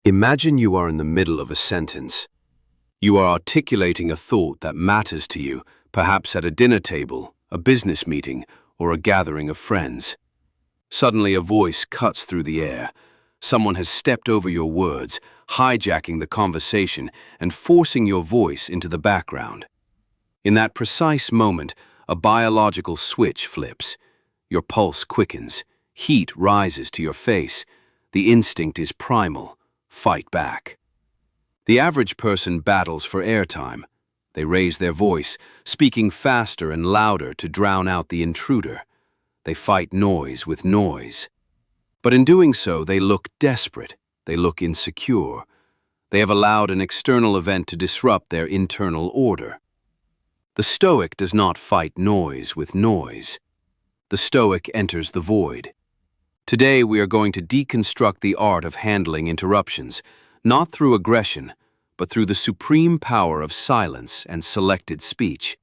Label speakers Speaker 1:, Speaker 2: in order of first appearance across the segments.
Speaker 1: Imagine you are in the middle of a sentence. You are articulating a thought that matters to you, perhaps at a dinner table, a business meeting, or a gathering of friends. Suddenly a voice cuts through the air. Someone has stepped over your words, hijacking the conversation and forcing your voice into the background. In that precise moment, a biological switch flips. Your pulse quickens, heat rises to your face. The instinct is primal. Fight back. The average person battles for airtime. They raise their voice, speaking faster and louder to drown out the intruder. They fight noise with noise. But in doing so, they look desperate. They look insecure. They have allowed an external event to disrupt their internal order. The Stoic does not fight noise with noise. The Stoic enters the void. Today we are going to deconstruct the art of handling interruptions, not through aggression, but through the supreme power of silence and selected speech.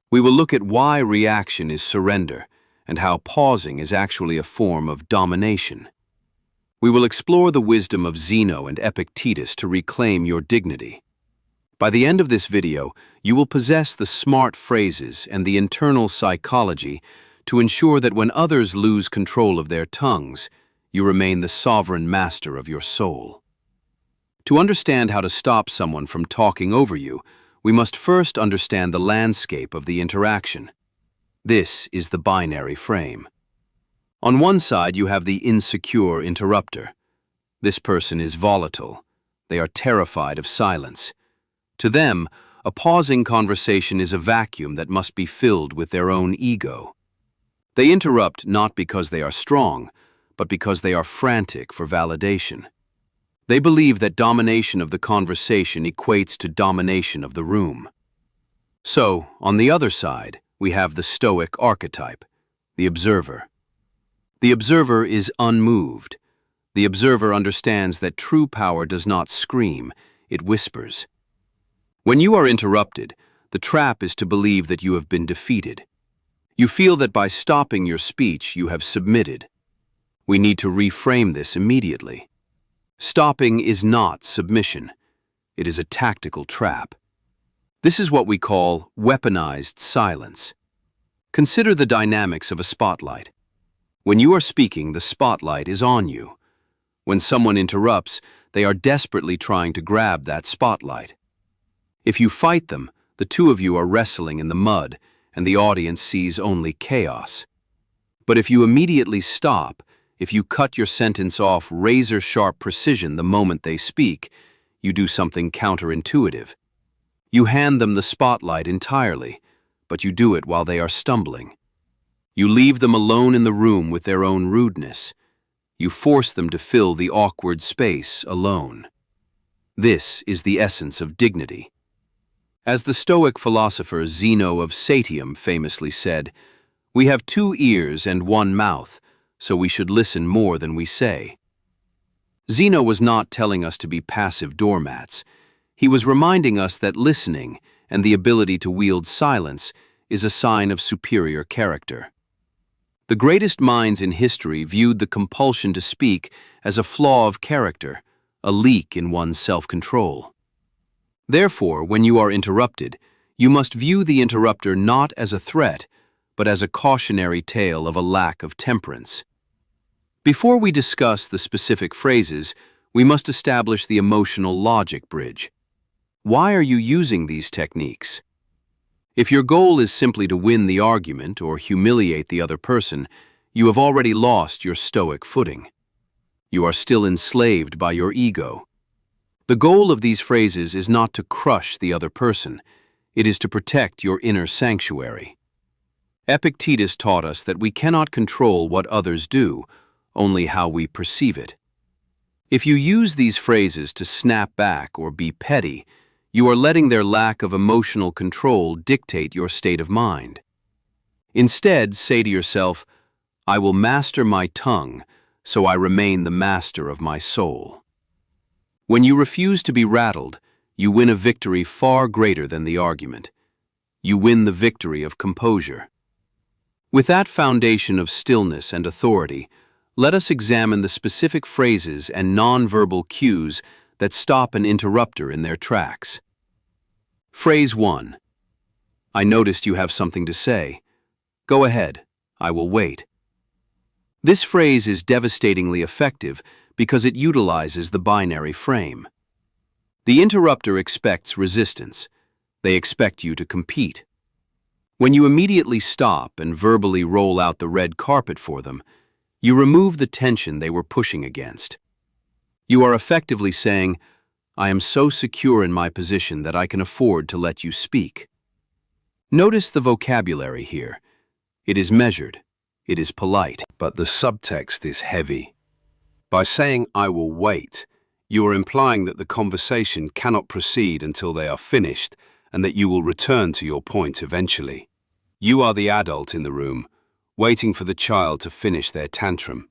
Speaker 1: We will look at why reaction is surrender and how pausing is actually a form of domination. We will explore the wisdom of Zeno and Epictetus to reclaim your dignity. By the end of this video, you will possess the smart phrases and the internal psychology to ensure that when others lose control of their tongues, you remain the sovereign master of your soul. To understand how to stop someone from talking over you, we must first understand the landscape of the interaction. This is the binary frame. On one side, you have the insecure interrupter. This person is volatile. They are terrified of silence. To them, a pausing conversation is a vacuum that must be filled with their own ego. They interrupt not because they are strong, but because they are frantic for validation. They believe that domination of the conversation equates to domination of the room. So, on the other side, we have the Stoic archetype, the observer. The observer is unmoved. The observer understands that true power does not scream, it whispers. When you are interrupted, the trap is to believe that you have been defeated. You feel that by stopping your speech, you have submitted. We need to reframe this immediately. Stopping is not submission. It is a tactical trap. This is what we call weaponized silence. Consider the dynamics of a spotlight. When you are speaking, the spotlight is on you. When someone interrupts, they are desperately trying to grab that spotlight. If you fight them, the two of you are wrestling in the mud, and the audience sees only chaos. But if you immediately stop, if you cut your sentence off razor-sharp precision the moment they speak, you do something counterintuitive. You hand them the spotlight entirely, but you do it while they are stumbling. You leave them alone in the room with their own rudeness. You force them to fill the awkward space alone. This is the essence of dignity. As the Stoic philosopher Zeno of Citium famously said, "We have 2 ears and 1 mouth, so we should listen more than we say." Zeno was not telling us to be passive doormats. He was reminding us that listening and the ability to wield silence is a sign of superior character. The greatest minds in history viewed the compulsion to speak as a flaw of character, a leak in one's self-control. Therefore, when you are interrupted, you must view the interrupter not as a threat, but as a cautionary tale of a lack of temperance. Before we discuss the specific phrases, we must establish the emotional logic bridge. Why are you using these techniques? If your goal is simply to win the argument or humiliate the other person, you have already lost your Stoic footing. You are still enslaved by your ego. The goal of these phrases is not to crush the other person. It is to protect your inner sanctuary. Epictetus taught us that we cannot control what others do, only how we perceive it. If you use these phrases to snap back or be petty, you are letting their lack of emotional control dictate your state of mind. Instead, say to yourself, "I will master my tongue, so I remain the master of my soul." When you refuse to be rattled, you win a victory far greater than the argument. You win the victory of composure. With that foundation of stillness and authority, Let us examine the specific phrases and nonverbal cues that stop an interrupter in their tracks. Phrase 1. I noticed you have something to say. Go ahead, I will wait. This phrase is devastatingly effective because it utilizes the binary frame. The interrupter expects resistance. They expect you to compete. When you immediately stop and verbally roll out the red carpet for them, you remove the tension they were pushing against. You are effectively saying, I am so secure in my position that I can afford to let you speak. Notice the vocabulary here. It is measured. It is polite. But the subtext is heavy. By saying, I will wait, you are implying that the conversation cannot proceed until they are finished and that you will return to your point eventually. You are the adult in the room, waiting for the child to finish their tantrum.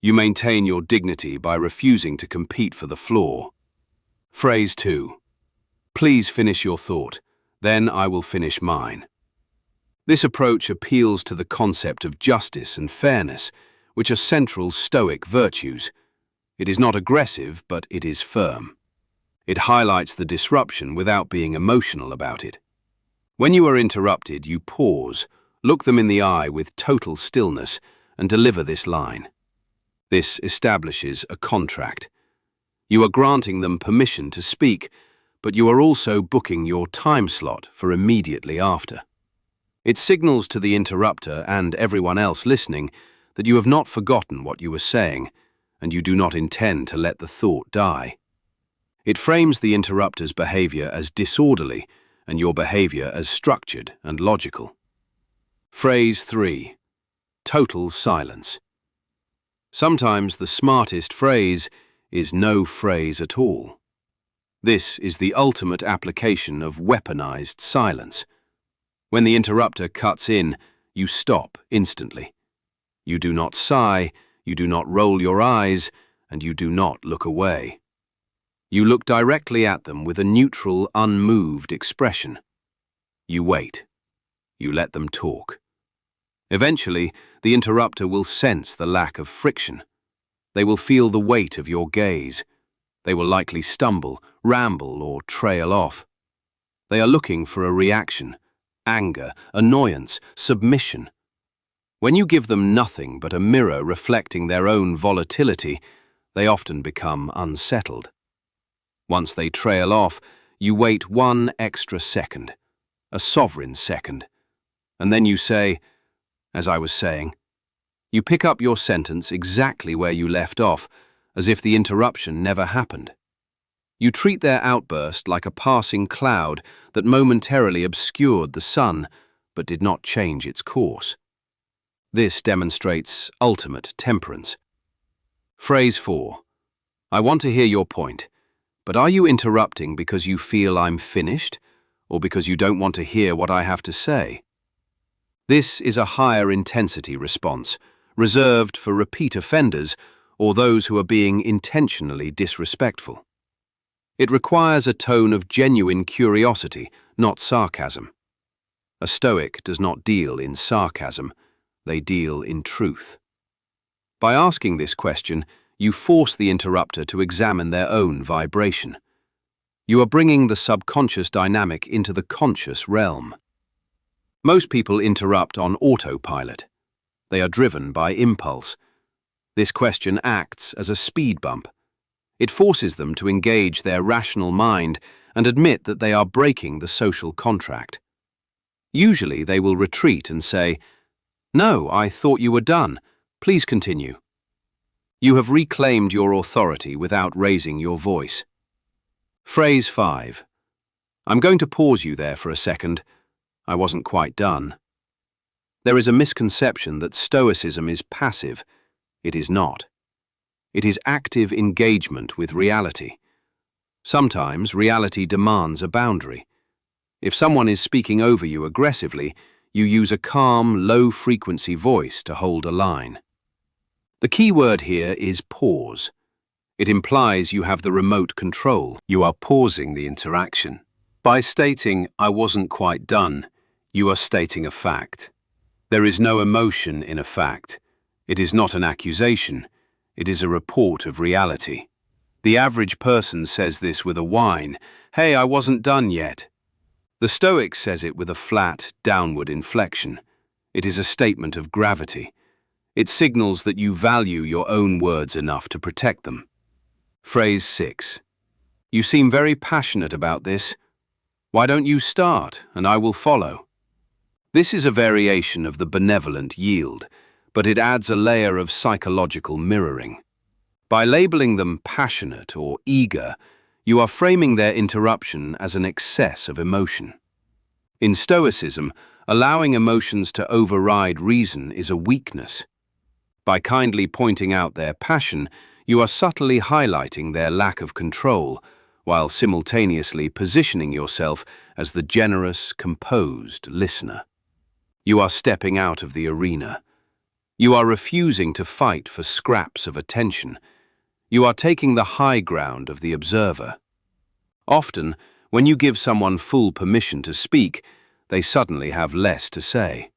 Speaker 1: You maintain your dignity by refusing to compete for the floor. Phrase 2. Please finish your thought, then I will finish mine. This approach appeals to the concept of justice and fairness, which are central Stoic virtues. It is not aggressive, but it is firm. It highlights the disruption without being emotional about it. When you are interrupted, you pause, look them in the eye with total stillness, and deliver this line. This establishes a contract. You are granting them permission to speak, but you are also booking your time slot for immediately after. It signals to the interrupter and everyone else listening that you have not forgotten what you were saying, and you do not intend to let the thought die. It frames the interrupter's behavior as disorderly and your behavior as structured and logical. Phrase 3. Total silence. Sometimes the smartest phrase is no phrase at all. This is the ultimate application of weaponized silence. When the interrupter cuts in, you stop instantly. You do not sigh, you do not roll your eyes, and you do not look away. You look directly at them with a neutral, unmoved expression. You wait. You let them talk. Eventually, the interrupter will sense the lack of friction. They will feel the weight of your gaze. They will likely stumble, ramble, or trail off. They are looking for a reaction, anger, annoyance, submission. When you give them nothing but a mirror reflecting their own volatility, they often become unsettled. Once they trail off, you wait one extra second, a sovereign second, and then you say, as I was saying, you pick up your sentence exactly where you left off, as if the interruption never happened. You treat their outburst like a passing cloud that momentarily obscured the sun, but did not change its course. This demonstrates ultimate temperance. Phrase 4. I want to hear your point, but are you interrupting because you feel I'm finished, or because you don't want to hear what I have to say? This is a higher intensity response, reserved for repeat offenders or those who are being intentionally disrespectful. It requires a tone of genuine curiosity, not sarcasm. A Stoic does not deal in sarcasm, they deal in truth. By asking this question, you force the interrupter to examine their own vibration. You are bringing the subconscious dynamic into the conscious realm. Most people interrupt on autopilot. They are driven by impulse. This question acts as a speed bump. It forces them to engage their rational mind and admit that they are breaking the social contract. Usually they will retreat and say, "No, I thought you were done. Please continue." You have reclaimed your authority without raising your voice. Phrase 5. I'm going to pause you there for a second. I wasn't quite done. There is a misconception that Stoicism is passive. It is not. It is active engagement with reality. Sometimes reality demands a boundary. If someone is speaking over you aggressively, you use a calm, low-frequency voice to hold a line. The key word here is pause. It implies you have the remote control. You are pausing the interaction. By stating, "I wasn't quite done," you are stating a fact. There is no emotion in a fact. It is not an accusation, it is a report of reality. The average person says this with a whine, "Hey, I wasn't done yet." The Stoic says it with a flat, downward inflection. It is a statement of gravity. It signals that you value your own words enough to protect them. Phrase 6. You seem very passionate about this. Why don't you start, and I will follow? This is a variation of the benevolent yield, but it adds a layer of psychological mirroring. By labeling them passionate or eager, you are framing their interruption as an excess of emotion. In Stoicism, allowing emotions to override reason is a weakness. By kindly pointing out their passion, you are subtly highlighting their lack of control, while simultaneously positioning yourself as the generous, composed listener. You are stepping out of the arena. You are refusing to fight for scraps of attention. You are taking the high ground of the observer. Often, when you give someone full permission to speak, they suddenly have less to say.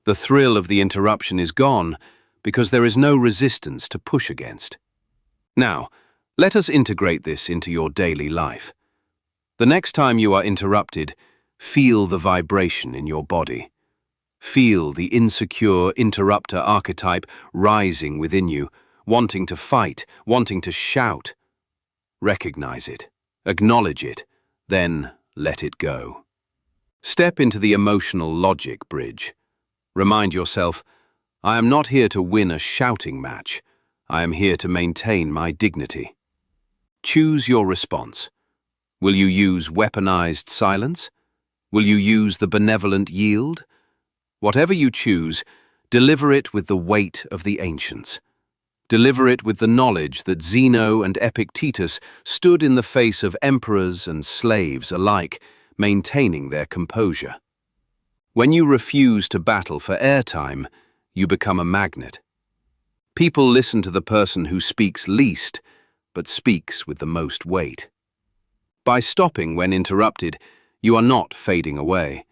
Speaker 1: The thrill of the interruption is gone because there is no resistance to push against. Now, let us integrate this into your daily life. The next time you are interrupted, feel the vibration in your body. Feel the insecure interrupter archetype rising within you, wanting to fight, wanting to shout. Recognize it, acknowledge it, then let it go. Step into the emotional logic bridge. Remind yourself, I am not here to win a shouting match. I am here to maintain my dignity. Choose your response. Will you use weaponized silence? Will you use the benevolent yield? Whatever you choose, deliver it with the weight of the ancients. Deliver it with the knowledge that Zeno and Epictetus stood in the face of emperors and slaves alike, maintaining their composure. When you refuse to battle for airtime, you become a magnet. People listen to the person who speaks least, but speaks with the most weight. By stopping when interrupted, you are not fading away.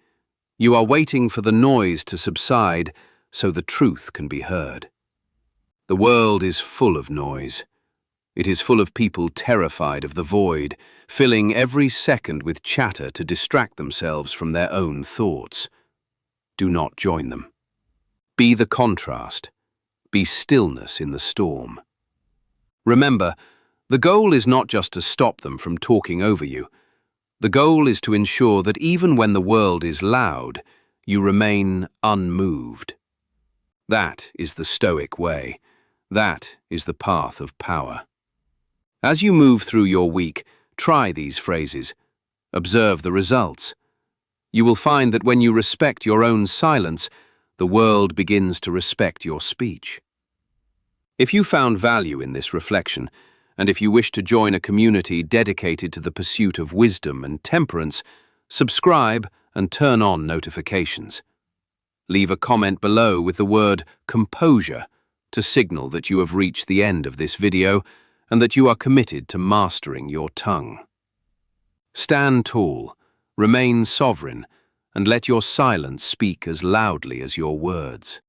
Speaker 1: You are waiting for the noise to subside so the truth can be heard. The world is full of noise. It is full of people terrified of the void, filling every second with chatter to distract themselves from their own thoughts. Do not join them. Be the contrast. Be stillness in the storm. Remember, the goal is not just to stop them from talking over you. The goal is to ensure that even when the world is loud, you remain unmoved. That is the Stoic way. That is the path of power. As you move through your week, try these phrases. Observe the results. You will find that when you respect your own silence, the world begins to respect your speech. If you found value in this reflection, and if you wish to join a community dedicated to the pursuit of wisdom and temperance, subscribe and turn on notifications. Leave a comment below with the word composure to signal that you have reached the end of this video and that you are committed to mastering your tongue. Stand tall, remain sovereign, and let your silence speak as loudly as your words.